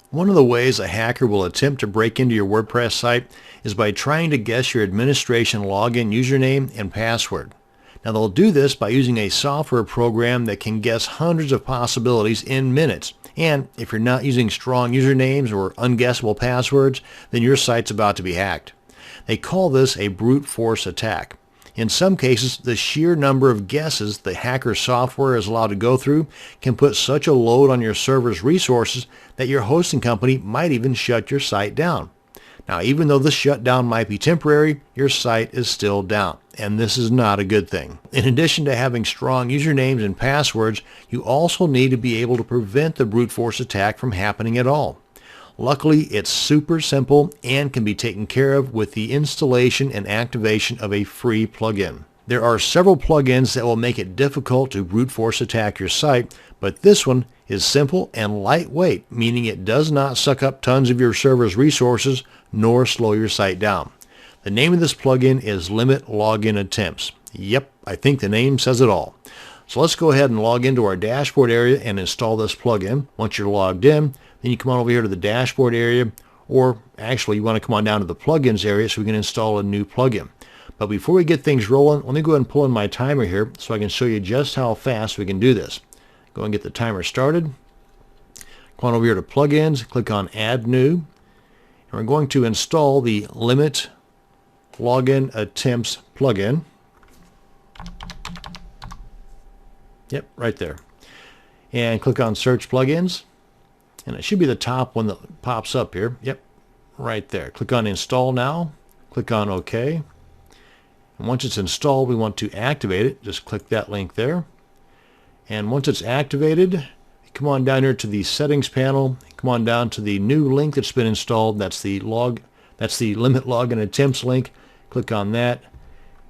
One of the ways a hacker will attempt to break into your WordPress site is by trying to guess your administration login username and password. Now they'll do this by using a software program that can guess hundreds of possibilities in minutes. And if you're not using strong usernames or unguessable passwords, then your site's about to be hacked. They call this a brute force attack. In some cases, the sheer number of guesses the hacker software is allowed to go through can put such a load on your server's resources that your hosting company might even shut your site down. Now, even though the shutdown might be temporary, your site is still down, and this is not a good thing. In addition to having strong usernames and passwords, you also need to be able to prevent the brute force attack from happening at all. Luckily, it's super simple and can be taken care of with the installation and activation of a free plugin. There are several plugins that will make it difficult to brute force attack your site, but this one is simple and lightweight, meaning it does not suck up tons of your server's resources nor slow your site down. The name of this plugin is Limit Login Attempts. Yep, I think the name says it all. So let's go ahead and log into our dashboard area and install this plugin. Once you're logged in, then you come on over here to the dashboard area, or actually you want to come on down to the plugins area so we can install a new plugin. But before we get things rolling, let me go ahead and pull in my timer here so I can show you just how fast we can do this. Go and get the timer started. Come on over here to plugins, click on add new, and we're going to install the Limit Login Attempts plugin. Yep, right there. And click on search plugins. And it should be the top one that pops up here. Yep, right there. Click on install now. Click on OK. And once it's installed, we want to activate it. Just click that link there. And once it's activated, come on down here to the settings panel. Come on down to the new link that's been installed. That's the Limit Login Attempts link. Click on that.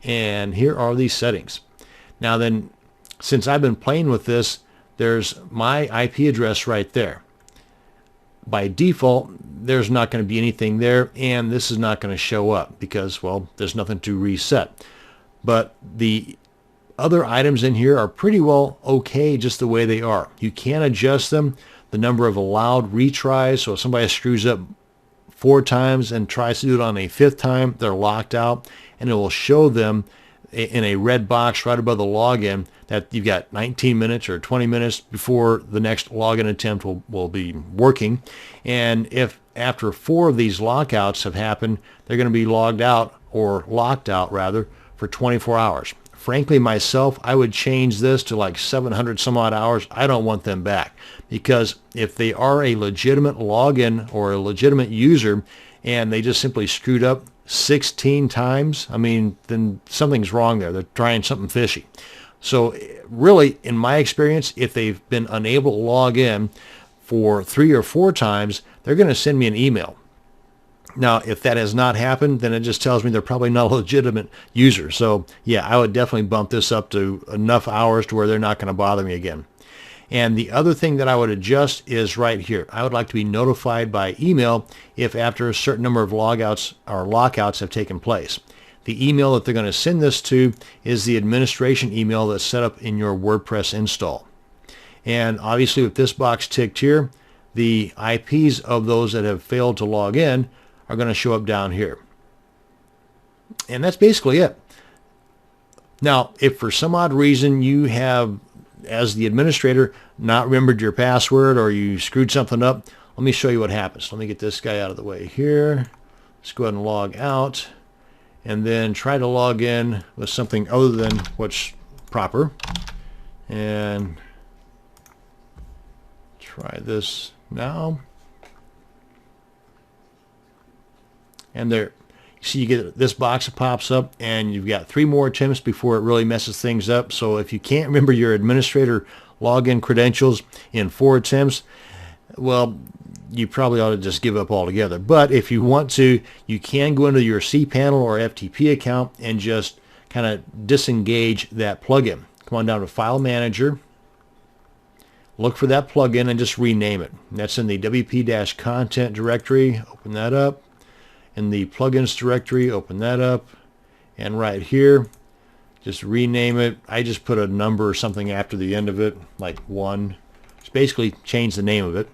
And here are the settings. Now then, since I've been playing with this, there's my IP address right there. By default, there's not going to be anything there, and this is not going to show up because, well, there's nothing to reset. But the other items in here are pretty well okay just the way they are. You can adjust them, the number of allowed retries, so if somebody screws up 4 times and tries to do it on a 5th time, they're locked out, and it will show them in a red box right above the login that you've got 19 minutes or 20 minutes before the next login attempt will be working. And if after 4 of these lockouts have happened, they're going to be logged out, or locked out rather, for 24 hours. Frankly, myself, I would change this to like 700 some odd hours. I don't want them back, because if they are a legitimate login or a legitimate user and they just simply screwed up 16 times, I mean, then something's wrong there. They're trying something fishy. So really, in my experience, if they've been unable to log in for 3 or 4 times, they're going to send me an email. Now, if that has not happened, then it just tells me they're probably not a legitimate user. So yeah, I would definitely bump this up to enough hours to where they're not going to bother me again. And the other thing that I would adjust is right here. I would like to be notified by email if after a certain number of logouts or lockouts have taken place. The email that they're going to send this to is the administration email that's set up in your WordPress install. And obviously with this box ticked here, the IPs of those that have failed to log in are going to show up down here. And that's basically it. Now, if for some odd reason you have, as the administrator, not remembered your password or you screwed something up, let me show you what happens. Let me get this guy out of the way here. Let's go ahead and log out, and then try to log in with something other than what's proper. And try this now. And there, you see, you get this box that pops up, and you've got 3 more attempts before it really messes things up. So if you can't remember your administrator login credentials in 4 attempts, well, you probably ought to just give up altogether. But if you want to, you can go into your cPanel or FTP account and just kind of disengage that plugin. Come on down to File Manager, look for that plugin, and just rename it. And that's in the WP-content directory. Open that up. In the plugins directory, open that up, and right here, just rename it. I just put a number or something after the end of it, like 1. Just basically change the name of it.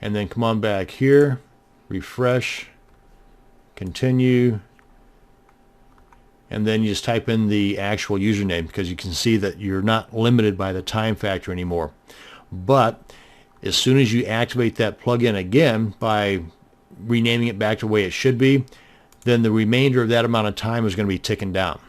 and then come on back here, refresh, continue, and then you just type in the actual username, because you can see that you're not limited by the time factor anymore. But as soon as you activate that plugin again by renaming it back to the way it should be, then the remainder of that amount of time is going to be ticking down.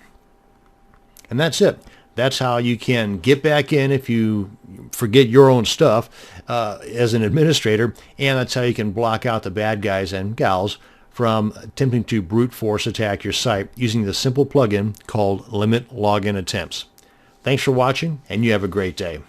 And that's it. That's how you can get back in if you forget your own stuff as an administrator, and that's how you can block out the bad guys and gals from attempting to brute force attack your site using the simple plugin called Limit Login Attempts. Thanks for watching, and you have a great day.